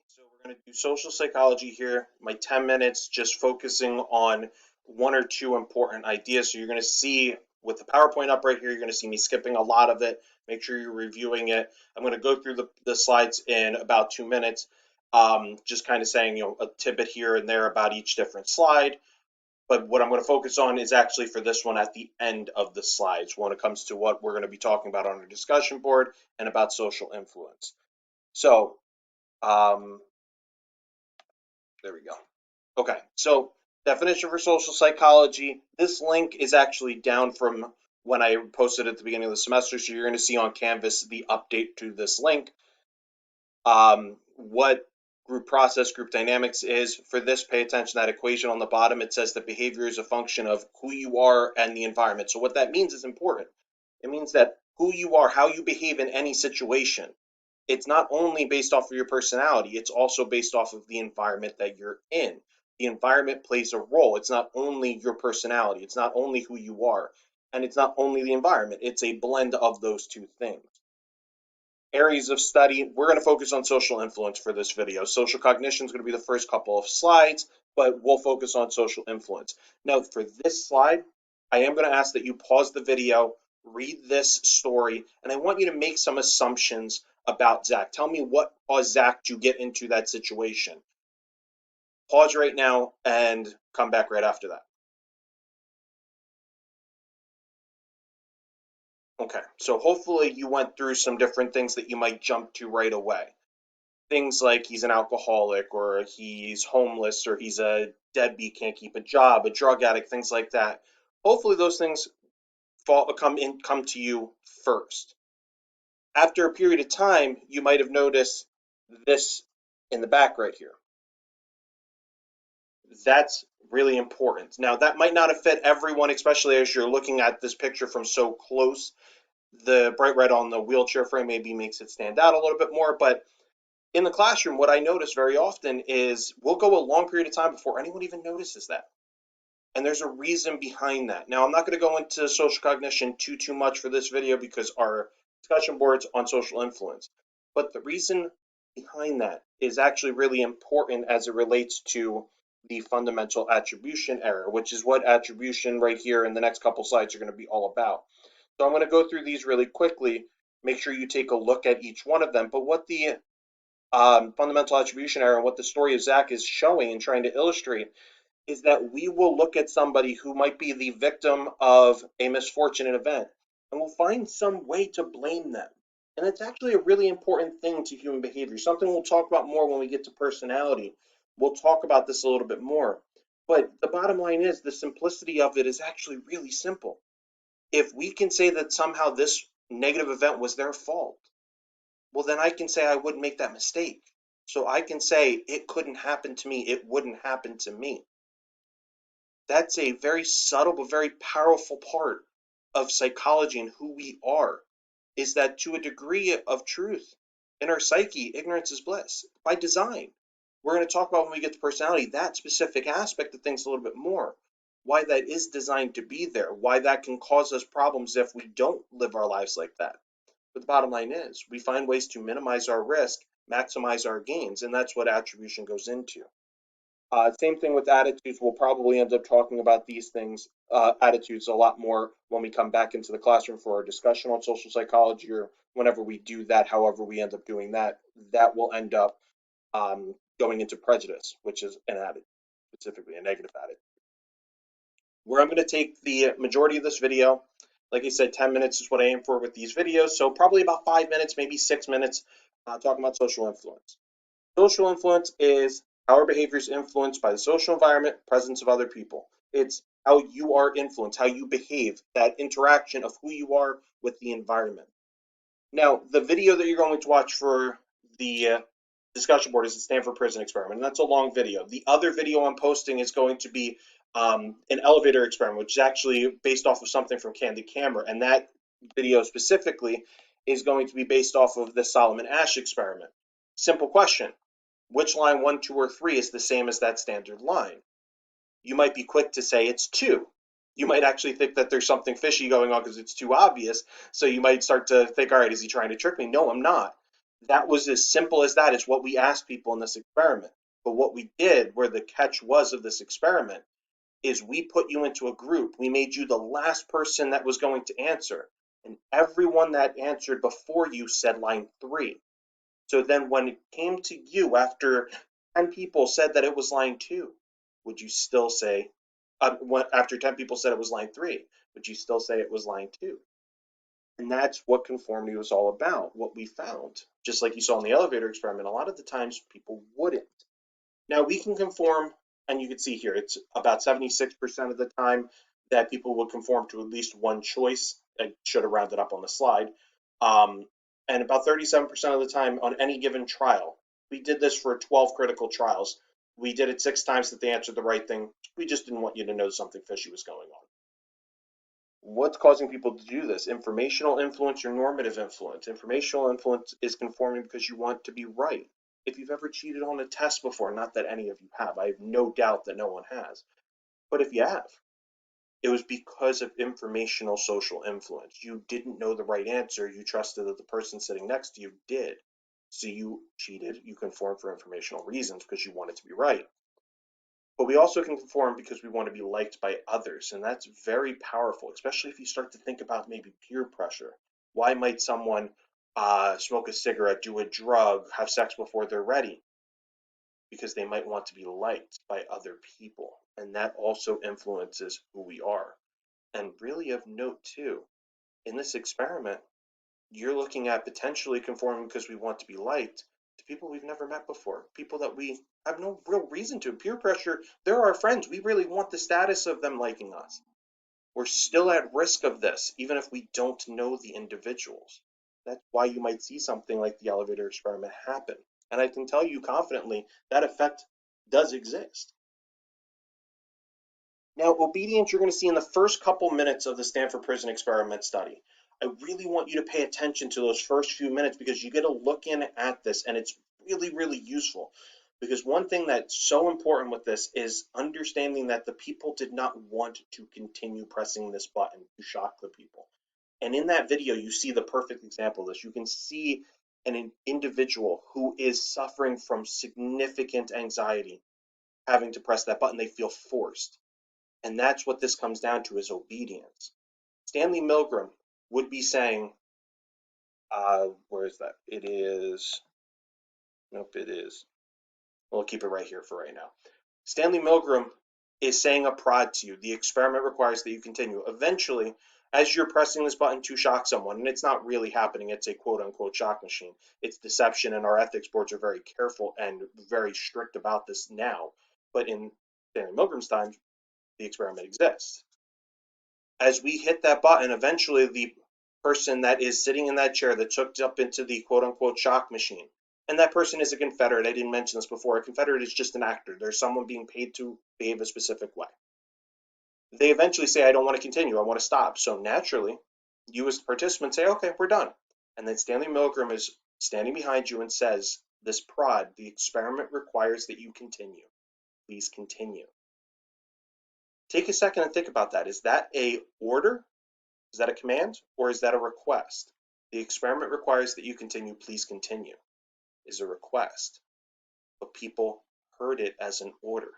So we're going to do social psychology here. My 10 minutes just focusing on one or two important ideas. So you're going to see with the PowerPoint up right here, you're going to see me skipping a lot of it. Make sure you're reviewing it. I'm going to go through the slides in about 2 minutes, just kind of saying, a tidbit here and there about each different slide. But what I'm going to focus on is actually for this one at the end of the slides when it comes to what we're going to be talking about on our discussion board and about social influence. So, there we go. Okay, so definition for social psychology. This link is actually down from when I posted at the beginning of the semester, so you're going to see on Canvas the update to this link. What group process, group dynamics is. For this, pay attention to that equation on the bottom. It says that behavior is a function of who you are and the environment. So what that means is important. It means that who you are, how you behave in any situation, it's not only based off of your personality, it's also based off of the environment that you're in. The environment plays a role. It's not only your personality, it's not only who you are, and it's not only the environment. It's a blend of those two things. Areas of study, we're going to focus on social influence for this video. Social cognition is going to be the first couple of slides, but we'll focus on social influence. Now, for this slide, I am going to ask that you pause the video, read this story, and I want you to make some assumptions about Zach. Tell me what caused Zach to get into that situation. Pause right now and come back right after that. Okay, so hopefully you went through some different things that you might jump to right away. Things like he's an alcoholic, or he's homeless, or he's a deadbeat, can't keep a job, a drug addict, things like that. Hopefully those things come to you first. After a period of time, you might have noticed this in the back right here. That's really important. Now, that might not have fit everyone, especially as you're looking at this picture from so close. The bright red on the wheelchair frame maybe makes it stand out a little bit more, but in the classroom, what I notice very often is we'll go a long period of time before anyone even notices that. And there's a reason behind that. Now, I'm not going to go into social cognition too much for this video because our discussion board's on social influence. But the reason behind that is actually really important as it relates to the fundamental attribution error, which is what attribution right here in the next couple slides are going to be all about. So I'm going to go through these really quickly. Make sure you take a look at each one of them. But what the fundamental attribution error and what the story of Zach is showing and trying to illustrate is that we will look at somebody who might be the victim of a misfortunate event and we'll find some way to blame them. And it's actually a really important thing to human behavior, something we'll talk about more when we get to personality. We'll talk about this a little bit more. But the bottom line is the simplicity of it is actually really simple. If we can say that somehow this negative event was their fault, well, then I can say I wouldn't make that mistake. So I can say it couldn't happen to me. It wouldn't happen to me. That's a very subtle but very powerful part of psychology and who we are, is that to a degree of truth in our psyche, ignorance is bliss by design. We're going to talk about when we get to personality, that specific aspect of things a little bit more, why that is designed to be there, why that can cause us problems if we don't live our lives like that. But the bottom line is we find ways to minimize our risk, maximize our gains, and that's what attribution goes into. Same thing with attitudes. We'll probably end up talking about these things, attitudes, a lot more when we come back into the classroom for our discussion on social psychology, or whenever we do that, however we end up doing that, that will end up going into prejudice, which is an attitude, specifically a negative attitude. Where I'm going to take the majority of this video, like I said, 10 minutes is what I aim for with these videos, so probably about 5 minutes, maybe 6 minutes, talking about social influence. Social influence is how our behavior is influenced by the social environment, presence of other people. It's how you are influenced, how you behave, that interaction of who you are with the environment. Now, the video that you're going to watch for the discussion board is the Stanford Prison Experiment, and that's a long video. The other video I'm posting is going to be an elevator experiment, which is actually based off of something from Candid Camera, and that video specifically is going to be based off of the Solomon Asch experiment. Simple question. Which line 1, 2, or 3 is the same as that standard line? You might be quick to say it's 2. You might actually think that there's something fishy going on because it's too obvious. So you might start to think, all right, is he trying to trick me? No, I'm not. That was as simple as that, is what we asked people in this experiment. But what we did, where the catch was of this experiment, is we put you into a group. We made you the last person that was going to answer. And everyone that answered before you said line 3. So then when it came to you after 10 people said that it was line 2, would you still say, after 10 people said it was line 3, would you still say it was line 2? And that's what conformity was all about, what we found. Just like you saw in the elevator experiment, a lot of the times people wouldn't. Now we can conform, and you can see here, it's about 76% of the time that people would conform to at least one choice. I should have rounded up on the slide. Um, and about 37% of the time on any given trial. We did this for 12 critical trials. We did it 6 times that they answered the right thing. We just didn't want you to know something fishy was going on. What's causing people to do this? Informational influence or normative influence? Informational influence is conforming because you want to be right. If you've ever cheated on a test before, not that any of you have, I have no doubt that no one has, but if you have, it was because of informational social influence. You didn't know the right answer, you trusted that the person sitting next to you did. So you cheated, you conformed for informational reasons because you wanted to be right. But we also can conform because we want to be liked by others, and that's very powerful, especially if you start to think about maybe peer pressure. Why might someone smoke a cigarette, do a drug, have sex before they're ready? Because they might want to be liked by other people, and that also influences who we are. And really of note too, in this experiment, you're looking at potentially conforming because we want to be liked to people we've never met before, people that we have no real reason to. Peer pressure, they're our friends. We really want the status of them liking us. We're still at risk of this, even if we don't know the individuals. That's why you might see something like the elevator experiment happen. And I can tell you confidently that effect does exist. Now, obedience you're going to see in the first couple minutes of the Stanford Prison Experiment study. I really want you to pay attention to those first few minutes because you get to look in at this and it's really, really useful. Because one thing that's so important with this is understanding that the people did not want to continue pressing this button to shock the people. And in that video, you see the perfect example of this. You can see an individual who is suffering from significant anxiety having to press that button. They feel forced. And that's what this comes down to, is obedience. Stanley Milgram would be saying, where is that? It is, nope, it is. We'll keep it right here for right now. Stanley Milgram is saying a prod to you. The experiment requires that you continue. Eventually, as you're pressing this button to shock someone, and it's not really happening, it's a quote unquote shock machine. It's deception, and our ethics boards are very careful and very strict about this now. But in Stanley Milgram's time, the experiment exists. As we hit that button, eventually the person that is sitting in that chair that's hooked up into the quote unquote shock machine, and that person is a Confederate. I didn't mention this before. A Confederate is just an actor. There's someone being paid to behave a specific way. They eventually say, I don't want to continue. I want to stop. So naturally, you as the participant say, okay, we're done. And then Stanley Milgram is standing behind you and says, this prod, the experiment requires that you continue. Please continue. Take a second and think about that. Is that a order? Is that a command, or is that a request? The experiment requires that you continue. Please continue is a request, but people heard it as an order.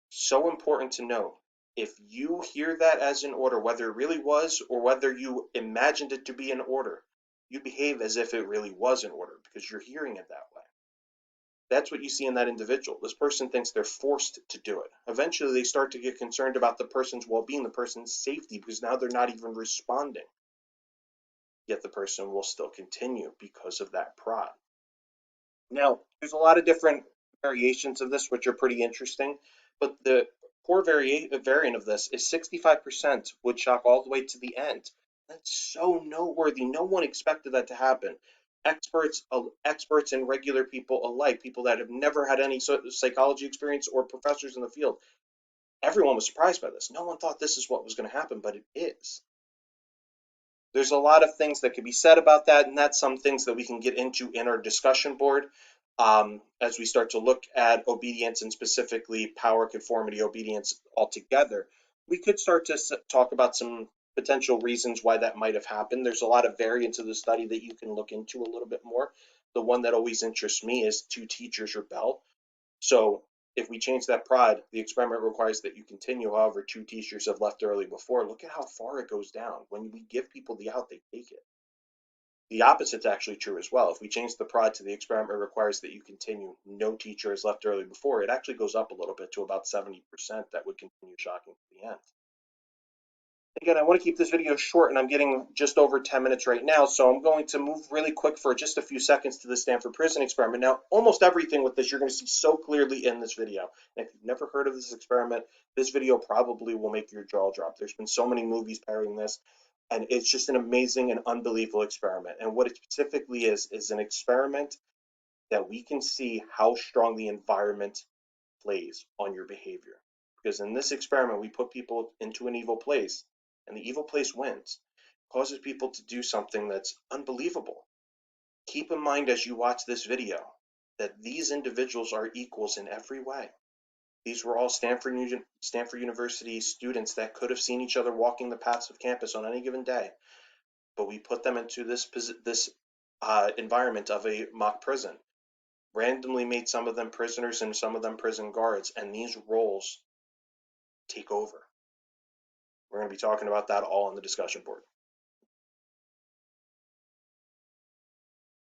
So important to know. If you hear that as an order, whether it really was or whether you imagined it to be an order, you behave as if it really was an order because you're hearing it that way. That's what you see in that individual. This person thinks they're forced to do it. Eventually, they start to get concerned about the person's well-being, the person's safety, because now they're not even responding. Yet the person will still continue because of that prod. Now, there's a lot of different variations of this, which are pretty interesting, but the core variant of this is 65% would shock all the way to the end. That's so noteworthy. No one expected that to happen. Experts and regular people alike, people that have never had any psychology experience or professors in the field, everyone was surprised by this. No one thought this is what was going to happen, but it is. There's a lot of things that could be said about that, and that's some things that we can get into in our discussion board as we start to look at obedience and specifically power, conformity, obedience altogether. We could start to talk about some potential reasons why that might have happened. There's a lot of variants of the study that you can look into a little bit more, the one that always interests me is two teachers rebel. So if we change that prod, the experiment requires that you continue. However, two teachers have left early before. Look at how far it goes down. When we give people the out, they take it. The opposite's actually true as well. If we change the prod to the experiment requires that you continue, no teacher has left early before, it actually goes up a little bit to about 70% that would continue shocking to the end. Again, I want to keep this video short, and I'm getting just over 10 minutes right now, so I'm going to move really quick for just a few seconds to the Stanford Prison experiment. Now, almost everything with this you're going to see so clearly in this video. And if you've never heard of this experiment, this video probably will make your jaw drop. There's been so many movies parroting this, and it's just an amazing and unbelievable experiment. And what it specifically is an experiment that we can see how strong the environment plays on your behavior. Because in this experiment, we put people into an evil place, and the evil place wins, causes people to do something that's unbelievable. Keep in mind as you watch this video that these individuals are equals in every way. These were all Stanford University students that could have seen each other walking the paths of campus on any given day, but we put them into this environment of a mock prison, randomly made some of them prisoners and some of them prison guards, and these roles take over. We're going to be talking about that all on the discussion board.